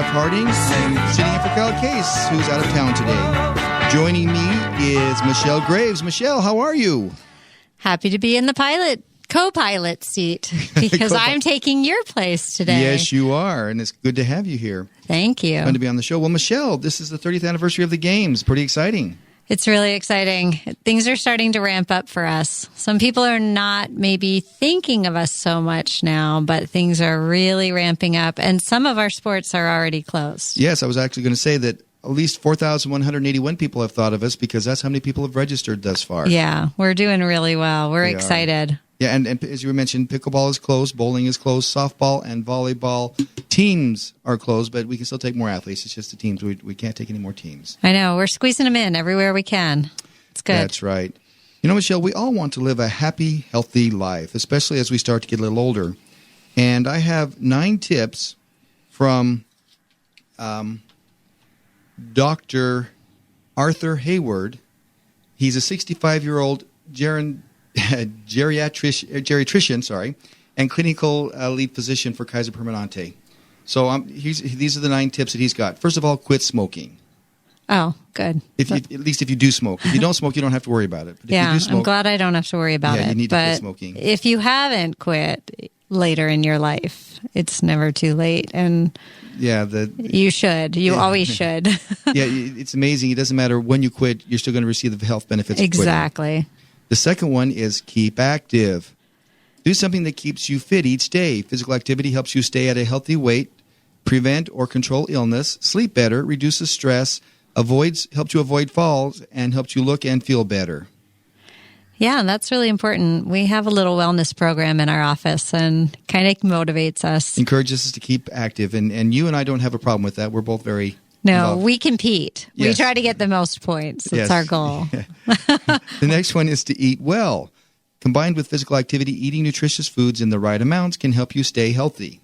Jeff Harding, and sitting in for Kyle Case, who's out of town today. Joining me is Michelle Graves. Michelle, how are you? Happy to be in the co-pilot seat because I'm taking your place today. Yes, you are, and it's good to have you here. Thank you. Fun to be on the show. Well, Michelle, this is the 30th anniversary of the Games. Pretty exciting. It's really exciting. Things are starting to ramp up for us. Some people are not maybe thinking of us so much now, but things are really ramping up, and some of our sports are already closed. Yes, I was actually going to say that at least 4,181 people have thought of us because that's how many people have registered thus far. Yeah, we're doing really well. We're excited. Yeah, and as you mentioned, pickleball is closed, bowling is closed, softball and volleyball teams are closed, but we can still take more athletes. It's just the teams. We can't take any more teams. I know. We're squeezing them in everywhere we can. It's good. That's right. You know, Michelle, we all want to live a happy, healthy life, especially as we start to get a little older. And I have 9 tips from Dr. Arthur Hayward. He's a 65-year-old geriatrician, and clinical lead physician for Kaiser Permanente. So these are the 9 tips that he's got. First of all, quit smoking. Oh, good. At least if you do smoke. If you don't smoke, you don't have to worry about it. But if you do smoke, I'm glad I don't have to worry about it. You need to quit smoking. If you haven't quit later in your life, it's never too late. And you should. You always should. Yeah, it's amazing. It doesn't matter when you quit, you're still going to receive the health benefits of quitting. Exactly. The second one is keep active. Do something that keeps you fit each day. Physical activity helps you stay at a healthy weight, prevent or control illness, sleep better, reduces stress, helps you avoid falls, and helps you look and feel better. Yeah, that's really important. We have a little wellness program in our office and kind of motivates us. Encourages us to keep active. And you and I don't have a problem with that. We're both very involved. We compete. Yes. We try to get the most points. That's our goal. The next one is to eat well. Combined with physical activity, eating nutritious foods in the right amounts can help you stay healthy.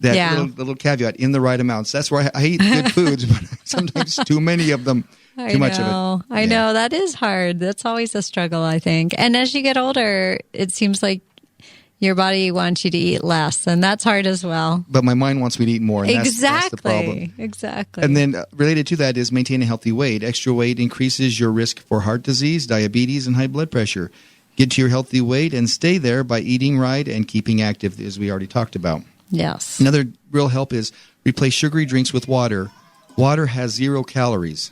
That little caveat, in the right amounts. That's where I eat good foods, but sometimes too many of them, too much of it. I know. That is hard. That's always a struggle, I think. And as you get older, it seems like your body wants you to eat less, and that's hard as well. But my mind wants me to eat more, and that's the problem. Exactly. And then related to that is maintain a healthy weight. Extra weight increases your risk for heart disease, diabetes, and high blood pressure. Get to your healthy weight and stay there by eating right and keeping active, as we already talked about. Yes. Another real help is replace sugary drinks with water. Water has 0 calories.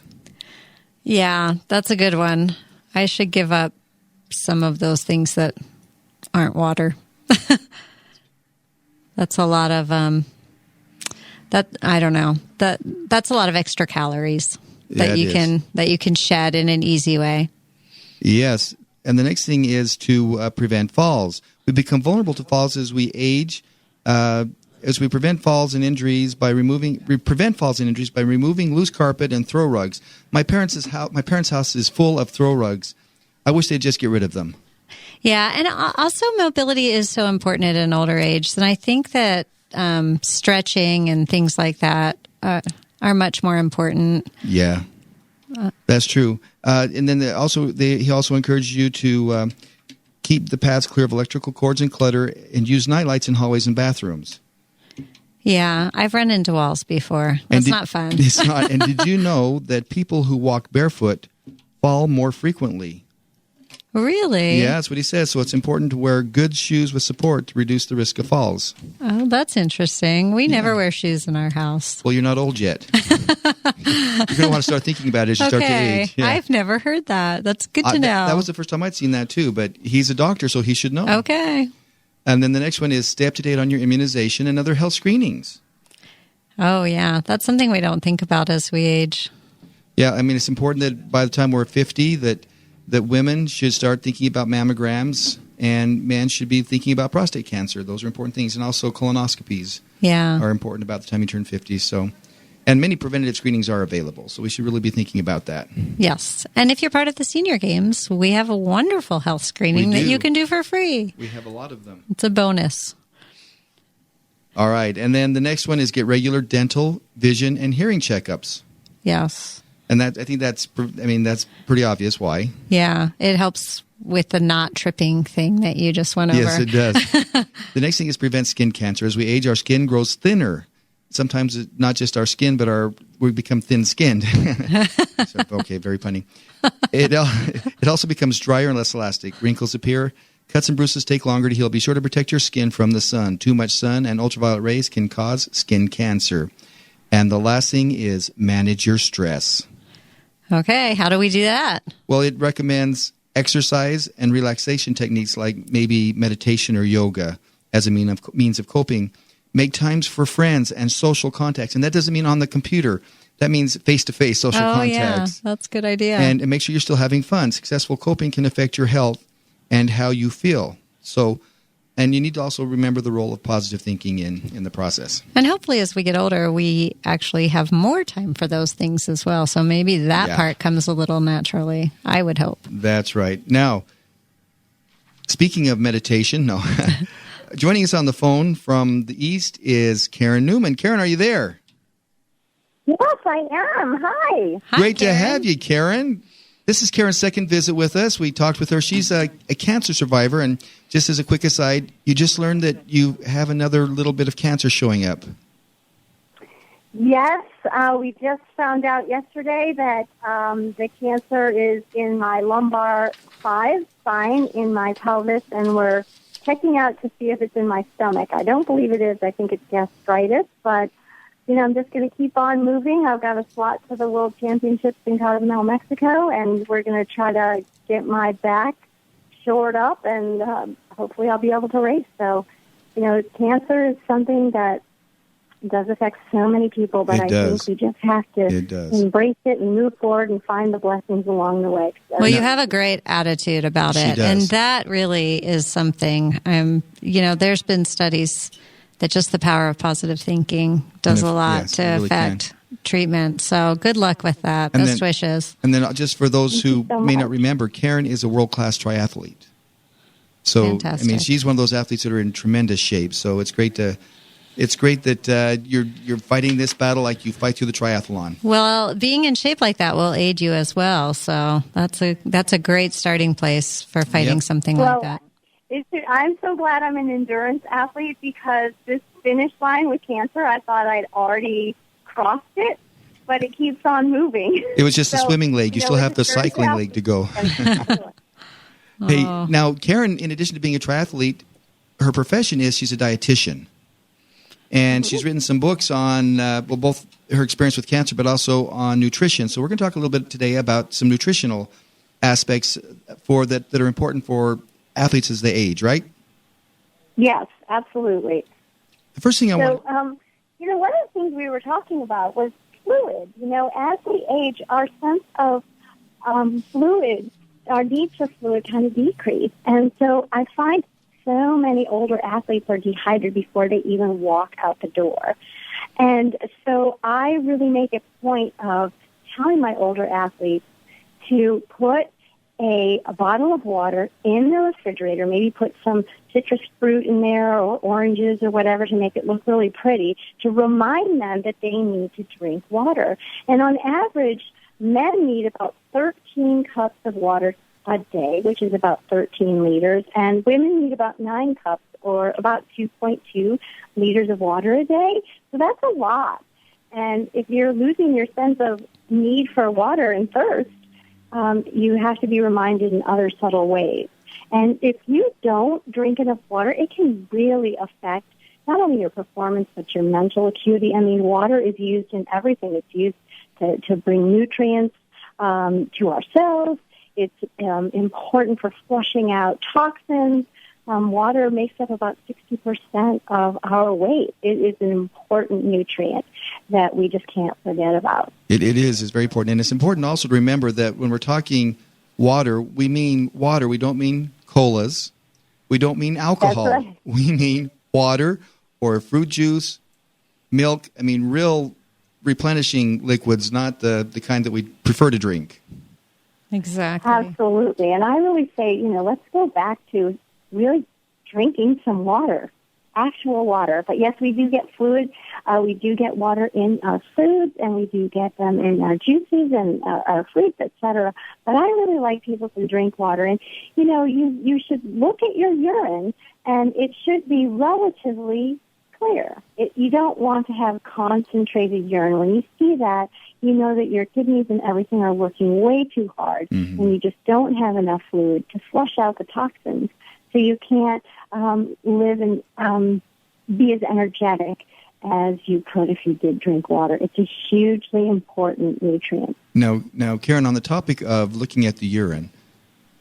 Yeah, that's a good one. I should give up some of those things that aren't water. That's a lot of I don't know. That's a lot of extra calories that you can shed in an easy way. Yes. And the next thing is to prevent falls. We become vulnerable to falls as we age. As we prevent falls and injuries by removing loose carpet and throw rugs. My parents' house is full of throw rugs. I wish they'd just get rid of them. Yeah, and also mobility is so important at an older age, and I think that stretching and things like that are much more important. Yeah, that's true. And then he also encouraged you to keep the paths clear of electrical cords and clutter, and use nightlights in hallways and bathrooms. Yeah, I've run into walls before. It's not fun. It's not. And did you know that people who walk barefoot fall more frequently? Really? Yeah, that's what he says. So it's important to wear good shoes with support to reduce the risk of falls. Oh, that's interesting. We never wear shoes in our house. Well, you're not old yet. You're going to want to start thinking about it as you start to age. Yeah. I've never heard that. That's good to know. That was the first time I'd seen that too, but he's a doctor, so he should know. Okay. And then the next one is stay up to date on your immunization and other health screenings. Oh, yeah. That's something we don't think about as we age. Yeah, I mean, it's important that by the time we're 50 that women should start thinking about mammograms and men should be thinking about prostate cancer. Those are important things. And also colonoscopies are important about the time you turn 50. So, and many preventative screenings are available. So we should really be thinking about that. Yes. And if you're part of the senior games, we have a wonderful health screening that you can do for free. We have a lot of them. It's a bonus. All right. And then the next one is get regular dental, vision, and hearing checkups. Yes. And I think that's pretty obvious why. Yeah, it helps with the not tripping thing that you just went over. Yes, it does. The next thing is prevent skin cancer. As we age, our skin grows thinner. sometimes it's not just our skin, but we become thin-skinned. So, okay, very funny. It also becomes drier and less elastic. Wrinkles appear. Cuts and bruises take longer to heal. Be sure to protect your skin from the sun. Too much sun and ultraviolet rays can cause skin cancer. And the last thing is manage your stress. Okay, how do we do that? Well, it recommends exercise and relaxation techniques like maybe meditation or yoga as a means of coping. Make times for friends and social contacts. And that doesn't mean on the computer. That means face-to-face social contacts. Yeah, that's a good idea. And make sure you're still having fun. Successful coping can affect your health and how you feel. So, and you need to also remember the role of positive thinking in the process. And hopefully as we get older, we actually have more time for those things as well. So maybe that part comes a little naturally, I would hope. That's right. Now, speaking of meditation, joining us on the phone from the East is Karen Newman. Karen, are you there? Yes, I am. Hi. Great Karen. to have you, Karen. This is Karen's second visit with us. We talked with her. She's a cancer survivor. And just as a quick aside, you just learned that you have another little bit of cancer showing up. Yes, we just found out yesterday that the cancer is in my lumbar 5 spine, in my pelvis, and we're checking out to see if it's in my stomach. I don't believe it is. I think it's gastritis, but I'm just going to keep on moving. I've got a slot to the World Championships in Cozumel, Mexico, and we're going to try to get my back shored up, and hopefully I'll be able to race. So, cancer is something that does affect so many people, but I think we just have to embrace it and move forward and find the blessings along the way. So, well, you have a great attitude about it, and that really is something. There's been studies that just the power of positive thinking does a lot to affect treatment. So good luck with that. Best wishes. And then just for those who may not remember, Karen is a world-class triathlete. So, fantastic. She's one of those athletes that are in tremendous shape. So it's great that you're fighting this battle like you fight through the triathlon. Well, being in shape like that will aid you as well. So that's a great starting place for fighting something like that. I'm so glad I'm an endurance athlete, because this finish line with cancer, I thought I'd already crossed it, but it keeps on moving. It was just a swimming leg. You still have the cycling leg to go. Hey, now, Karen, in addition to being a triathlete, her profession is she's a dietitian. And she's written some books on, both her experience with cancer, but also on nutrition. So we're going to talk a little bit today about some nutritional aspects that are important for athletes as they age, right? Yes, absolutely. The first thing one of the things we were talking about was fluid. As we age, our sense of fluid, our need for fluid kind of decrease. And so I find so many older athletes are dehydrated before they even walk out the door. And so I really make a point of telling my older athletes to put a bottle of water in the refrigerator, maybe put some citrus fruit in there or oranges or whatever to make it look really pretty, to remind them that they need to drink water. And on average, men need about 13 cups of water a day, which is about 13 liters, and women need about 9 cups, or about 2.2 liters of water a day. So that's a lot. And if you're losing your sense of need for water and thirst, you have to be reminded in other subtle ways. And if you don't drink enough water, it can really affect not only your performance, but your mental acuity. Water is used in everything. It's used to bring nutrients to our cells. It's important for flushing out toxins. Water makes up about 60% of our weight. It is an important nutrient that we just can't forget about. It is. It's very important. And it's important also to remember that when we're talking water, we mean water. We don't mean colas. We don't mean alcohol. That's right. We mean water or fruit juice, milk. Real replenishing liquids, not the kind that we prefer to drink. Exactly. Absolutely. And I really say, let's go back to really drinking some water, actual water. But yes, we do get fluid. We do get water in our foods, and we do get them in our juices and our fruits, etc. But I really like people to drink water. And, you should look at your urine, and it should be relatively clear. You don't want to have concentrated urine. When you see that, you know that your kidneys and everything are working way too hard, and you just don't have enough fluid to flush out the toxins. So you can't live and be as energetic as you could if you did drink water. It's a hugely important nutrient. Now, Karen, on the topic of looking at the urine,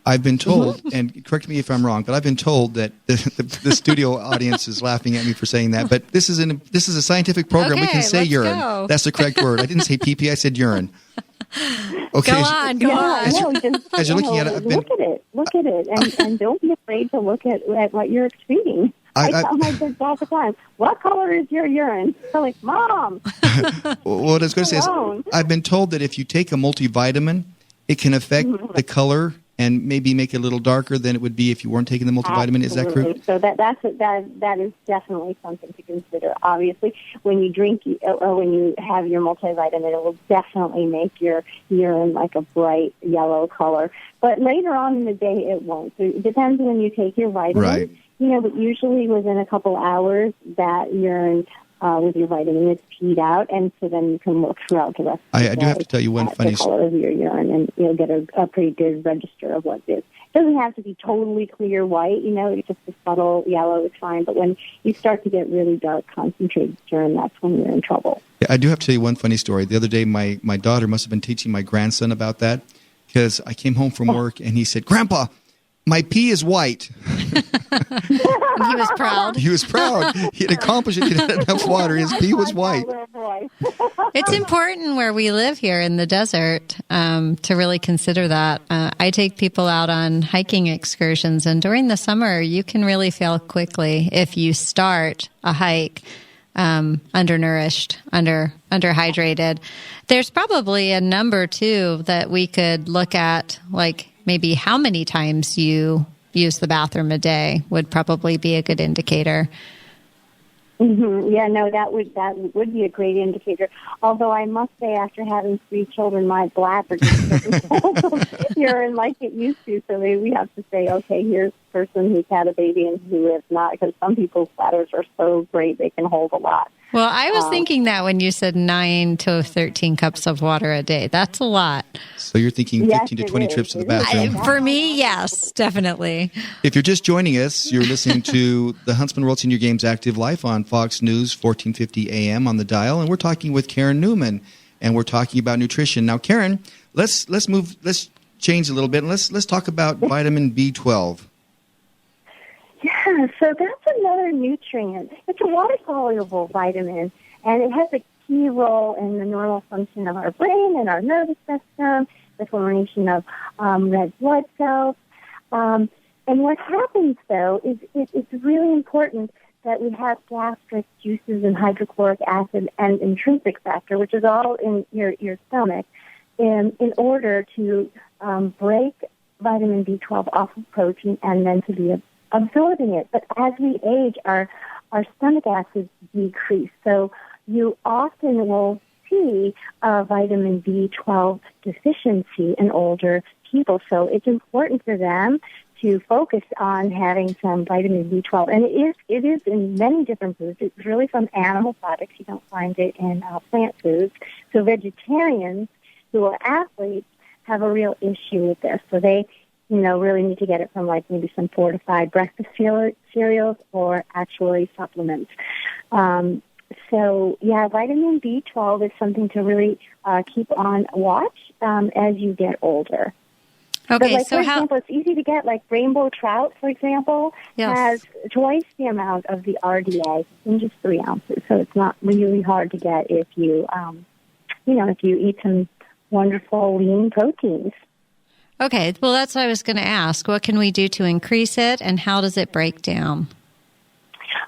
I've been told, and correct me if I'm wrong, but I've been told that the studio audience is laughing at me for saying that. But this is a scientific program. We can say urine. Go. That's the correct word. I didn't say pee-pee. I said urine. Okay. Go on. As you're looking at it, look at it, and don't be afraid to look at what you're excreting. I tell my kids all the time, what color is your urine? They're like, Mom. What I was going to say is, I've been told that if you take a multivitamin, it can affect the color and maybe make it a little darker than it would be if you weren't taking the multivitamin. Absolutely. Is that correct? So that is definitely something to consider. Obviously, when you drink or when you have your multivitamin, it will definitely make your urine like a bright yellow color. But later on in the day, it won't. So it depends when you take your vitamin. Right. But usually within a couple hours, that urine with your vitamin is peed out, and so then you can look throughout the rest of the day. I do have to tell you one funny story. The color of your urine, and you'll get a pretty good register of what it is. It doesn't have to be totally clear white, it's just a subtle yellow is fine, but when you start to get really dark, concentrated urine, that's when you're in trouble. Yeah, I do have to tell you one funny story. The other day, my daughter must have been teaching my grandson about that, because I came home from work, and he said, Grandpa, my pee is white. He was proud. He was proud. He had accomplished it. He had enough water. His pee was white. It's important where we live here in the desert to really consider that. I take people out on hiking excursions, and during the summer, you can really fail quickly if you start a hike undernourished, underhydrated. There's probably a number, too, that we could look at, like maybe how many times you use the bathroom a day would probably be a good indicator. Yeah, no, that would be a great indicator. Although I must say, after having 3 children, my bladder just doesn't hold urine like it used to. So we have to say, okay, here's a person who's had a baby and who has not, because some people's bladders are so great they can hold a lot. Well, I was thinking that when you said 9 to 13 cups of water a day. That's a lot. So you're thinking 15 to 20 trips to the bathroom? For me, yes, definitely. If you're just joining us, you're listening to the Huntsman World Senior Games Active Life on Fox News, 1450 AM on the dial, and we're talking with Karen Newman, and we're talking about nutrition. Now, Karen, let's change a little bit, and let's talk about vitamin B12. Yeah, so that's another nutrient. It's a water-soluble vitamin, and it has a key role in the normal function of our brain and our nervous system, the formation of red blood cells. And what happens, though, is it's really important that we have gastric juices and hydrochloric acid and intrinsic factor, which is all in your stomach, in order to break vitamin B12 off of protein and then to be absorbing it. But as we age, our stomach acids decrease. So you often will see a vitamin B12 deficiency in older people. So it's important for them to focus on having some vitamin B12. And it is in many different foods. It's really from animal products. You don't find it in plant foods. So vegetarians who are athletes have a real issue with this. So they really need to get it from like maybe some fortified breakfast cereals or actually supplements. So, yeah, vitamin B12 is something to really keep on watch as you get older. Okay, for example, it's easy to get, like rainbow trout, for example, has twice the amount of the RDA in just 3 ounces. So it's not really hard to get if you, if you eat some wonderful lean proteins. Okay, well, that's what I was going to ask. What can we do to increase it, and how does it break down?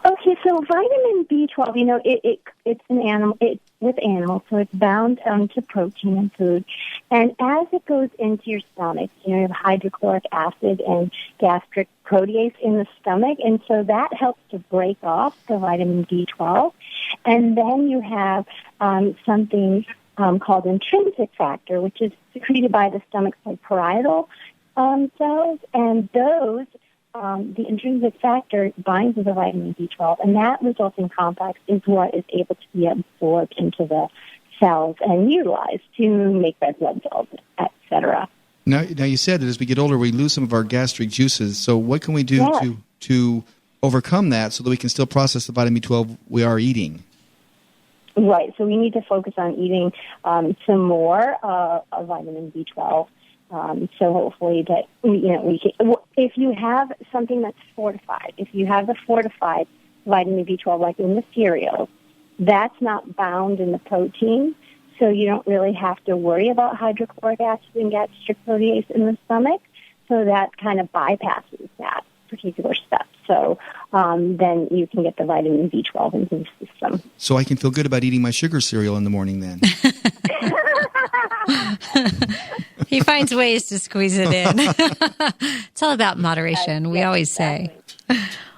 Okay, so vitamin B12, it's an animal. It's with animals, so it's bound to protein in food. And as it goes into your stomach, you have hydrochloric acid and gastric protease in the stomach, and so that helps to break off the vitamin B12. And then you have something called intrinsic factor, which is secreted by the stomach's like parietal cells, and those the intrinsic factor binds with the vitamin B12, and that resulting complex is what is able to be absorbed into the cells and utilized to make red blood cells, etc. Now you said that as we get older, we lose some of our gastric juices. So what can we do to overcome that so that we can still process the vitamin B12 we are eating? Right. So we need to focus on eating some more of vitamin B12. So hopefully that we can, if you have something that's fortified, if you have the fortified vitamin B12 like in the cereals, that's not bound in the protein, so you don't really have to worry about hydrochloric acid and gastric protease in the stomach. So that kind of bypasses that particular step. So then you can get the vitamin B12 into the system. So I can feel good about eating my sugar cereal in the morning then. He finds ways to squeeze it in. It's all about moderation, we always say.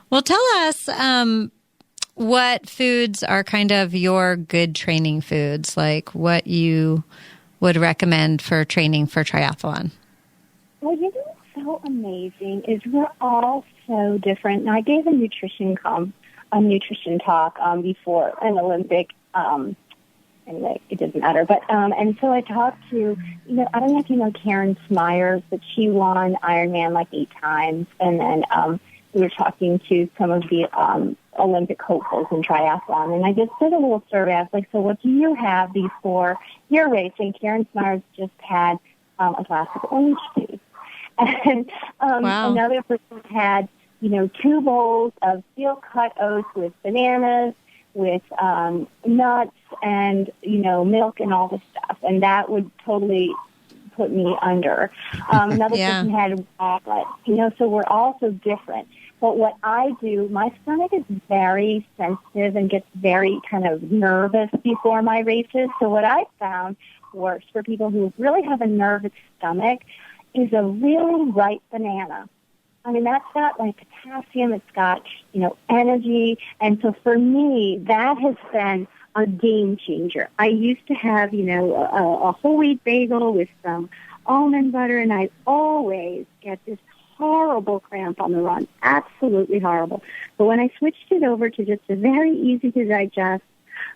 Well, tell us what foods are kind of your good training foods, like what you would recommend for training for triathlon. Well, you know what's so amazing is we're all so different. Now, I gave a nutrition talk before an Olympic. Anyway, it doesn't matter. But and so I talked to, I don't know if you know Karen Smyers, but she won Ironman like 8 times. And then we were talking to some of the Olympic hopefuls in triathlon. And I just did a little survey. I was like, so what do you have before your race? And Karen Smyers just had a glass of orange juice. And wow. Another person had, 2 bowls of steel-cut oats with bananas, with nuts and, milk and all this stuff. And that would totally put me under. Another person had chocolate. So we're all so different. But what I do, my stomach is very sensitive and gets very kind of nervous before my races. So what I found works for people who really have a nervous stomach is a really ripe banana. I mean, that's got like potassium, it's got, energy. And so for me, that has been a game changer. I used to have, a whole wheat bagel with some almond butter, and I always get this horrible cramp on the run, absolutely horrible. But when I switched it over to just a very easy to digest,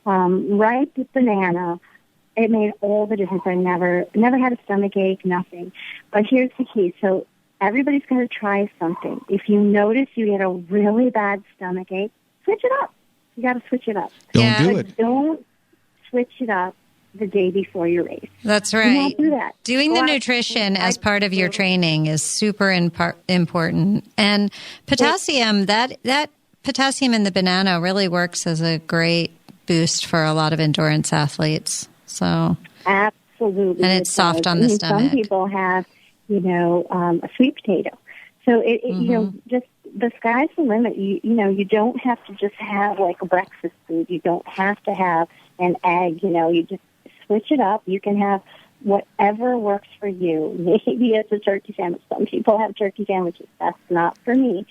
ripe banana, it made all the difference. I never had a stomach ache, nothing. But here's the key. So everybody's going to try something. If you notice you get a really bad stomach ache, switch it up. You got to switch it up. Don't do it. Don't switch it up the day before your race. That's right. Do not do that. Doing the nutrition as part of your training is super important. And potassium, that potassium in the banana really works as a great boost for a lot of endurance athletes. So absolutely, and it's soft on the stomach. Some people have, a sweet potato. So just the sky's the limit. You don't have to just have like a breakfast food. You don't have to have an egg. You just switch it up. You can have whatever works for you. Maybe it's a turkey sandwich. Some people have turkey sandwiches. That's not for me.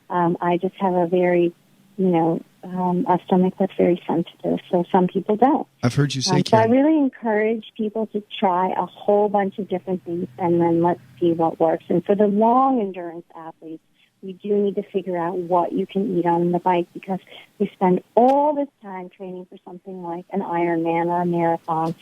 I just have a very, a stomach that's very sensitive. So some people don't. I've heard you say, so I really encourage people to try a whole bunch of different things and then let's see what works. And for the long endurance athletes, we do need to figure out what you can eat on the bike because we spend all this time training for something like an Ironman or a marathon,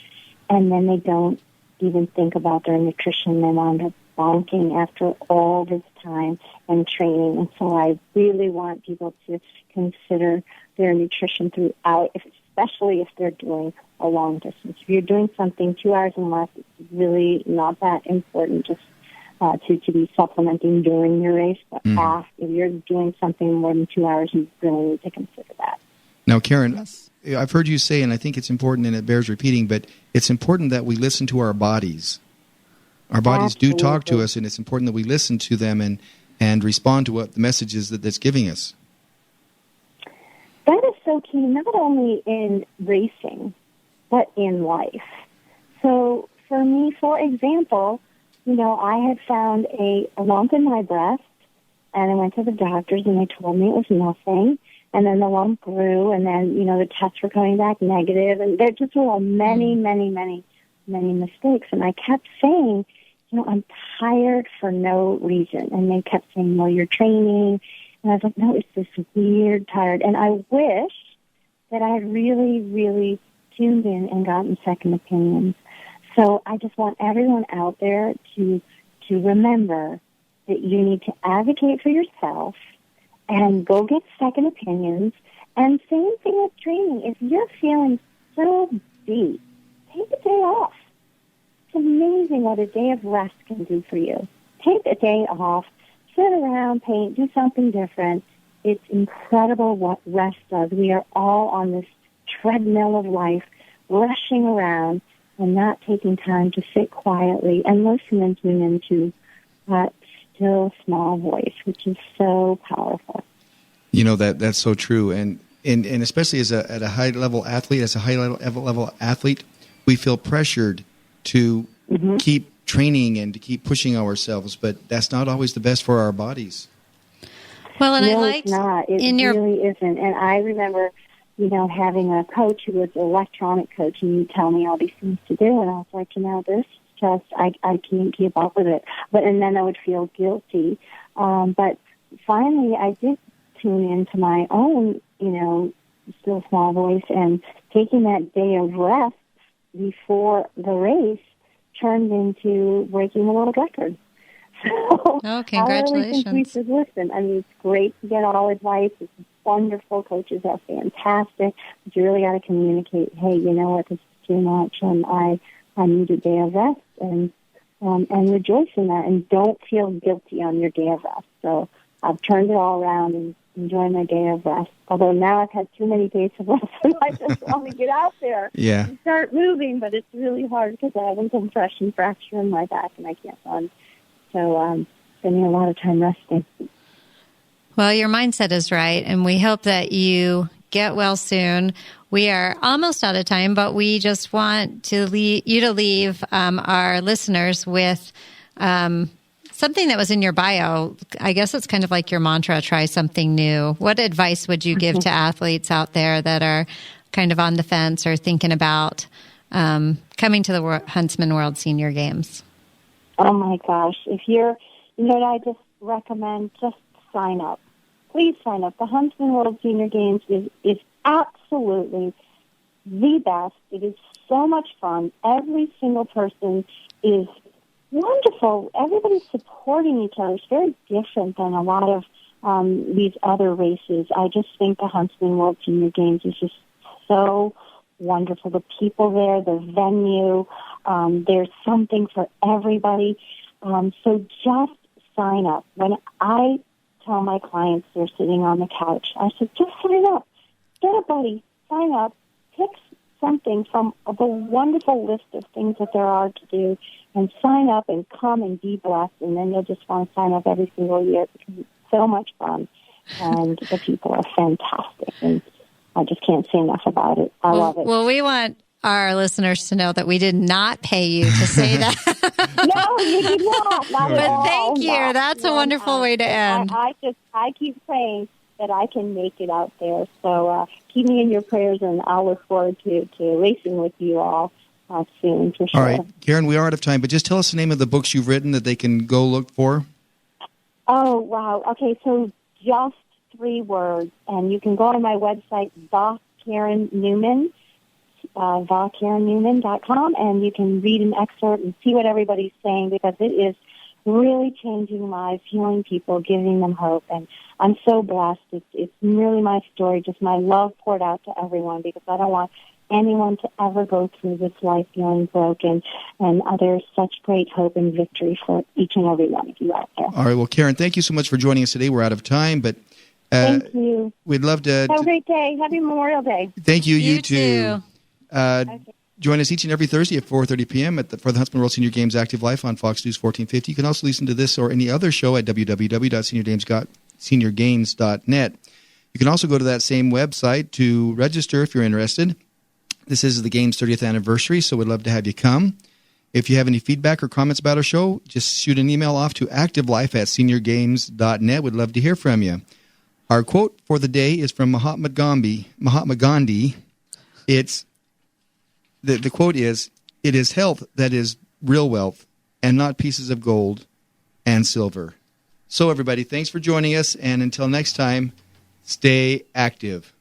and then they don't even think about their nutrition. They wind up bonking after all this time and training. And so I really want people to consider their nutrition throughout, especially if they're doing a long distance. If you're doing something 2 hours and less, it's really not that important just to be supplementing during your race. But if you're doing something more than 2 hours, you really need to consider that. Now, Karen, I've heard you say, and I think it's important and it bears repeating, but it's important that we listen to our bodies. Our bodies do talk to us, and it's important that we listen to them and respond to what the message is that's giving us. That is so key, not only in racing, but in life. So for me, for example, I had found a lump in my breast, and I went to the doctors, and they told me it was nothing. And then the lump grew, and then, the tests were coming back negative, and there just were many, many, many, many mistakes. And I kept saying, I'm tired for no reason. And they kept saying, well, you're training. And I was like, no, it's this weird tired. And I wish that I had really, really tuned in and gotten second opinions. So I just want everyone out there to remember that you need to advocate for yourself and go get second opinions. And same thing with training. If you're feeling so beat, take a day off. It's amazing what a day of rest can do for you. Take a day off, sit around, paint, do something different. It's incredible what rest does. We are all on this treadmill of life, rushing around and not taking time to sit quietly and listen and tune into that still small voice, which is so powerful. You know, that's so true. And especially at a high-level athlete, we feel pressured to keep training and to keep pushing ourselves, but that's not always the best for our bodies. Well, and no, it's not. It really isn't. And I remember, having a coach who was an electronic coach, and he'd tell me all these things to do, and I was like, this just, I can't keep up with it. And then I would feel guilty. But finally, I did tune into my own, still small voice, and taking that day of rest before the race turned into breaking the world record. So congratulations. I really think we should listen. I mean, it's great to get all advice. It's wonderful. Coaches are fantastic. But you really got to communicate, hey, you know what, this is too much, and I need a day of rest, and rejoice in that, and don't feel guilty on your day of rest. So I've turned it all around and enjoy my day of rest. Although now I've had too many days of rest, and I just want to get out there and start moving, but it's really hard because I have a compression fracture in my back and I can't run. So I'm spending a lot of time resting. Well, your mindset is right, and we hope that you get well soon. We are almost out of time, but we just want to you to leave our listeners with something that was in your bio. I guess it's kind of like your mantra, try something new. What advice would you give to athletes out there that are kind of on the fence or thinking about coming to the Huntsman World Senior Games? Oh, my gosh. If you're, I just recommend just sign up. Please sign up. The Huntsman World Senior Games is absolutely the best. It is so much fun. Every single person is wonderful. Everybody's supporting each other. It's very different than a lot of these other races. I just think the Huntsman World Senior Games is just so wonderful. The people there, the venue, there's something for everybody. So just sign up. When I tell my clients they're sitting on the couch, I said, just sign up. Get a buddy. Sign up. Pick something from the wonderful list of things that there are to do, and sign up and come and be blessed, and then you'll just want to sign up every single year because it's so much fun, and the people are fantastic, and I just can't say enough about it. I love it. Well, we want our listeners to know that we did not pay you to say that. No, you did not. Not at all. But thank you. No. That's a wonderful way to end. I keep praying that I can make it out there. So keep me in your prayers, and I'll look forward to racing with you all soon, for sure. All right, Karen, we are out of time, but just tell us the name of the books you've written that they can go look for. Oh, wow. Okay, so just 3 words, and you can go on my website, Karen Newman, KarenNewman.com, and you can read an excerpt and see what everybody's saying, because it is really changing lives, healing people, giving them hope, and I'm so blessed. It's really my story, just my love poured out to everyone, because I don't want anyone to ever go through this life feeling broken, and there's such great hope and victory for each and every one of you out there. All right, well, Karen, thank you so much for joining us today. We're out of time, but thank you. We'd love to... Have a great day. Happy Memorial Day. Thank you. You too. Okay. Join us each and every Thursday at 4:30 p.m. for the Huntsman World Senior Games Active Life on Fox News 1450. You can also listen to this or any other show at www.seniorgames.net. You can also go to that same website to register if you're interested. This is the Games 30th anniversary, so we'd love to have you come. If you have any feedback or comments about our show, just shoot an email off to activelife@seniorgames.net. We'd love to hear from you. Our quote for the day is from Mahatma Gandhi. It's the quote is, "It is health that is real wealth. and not pieces of gold and silver. So, everybody, thanks for joining us, and until next time, stay active.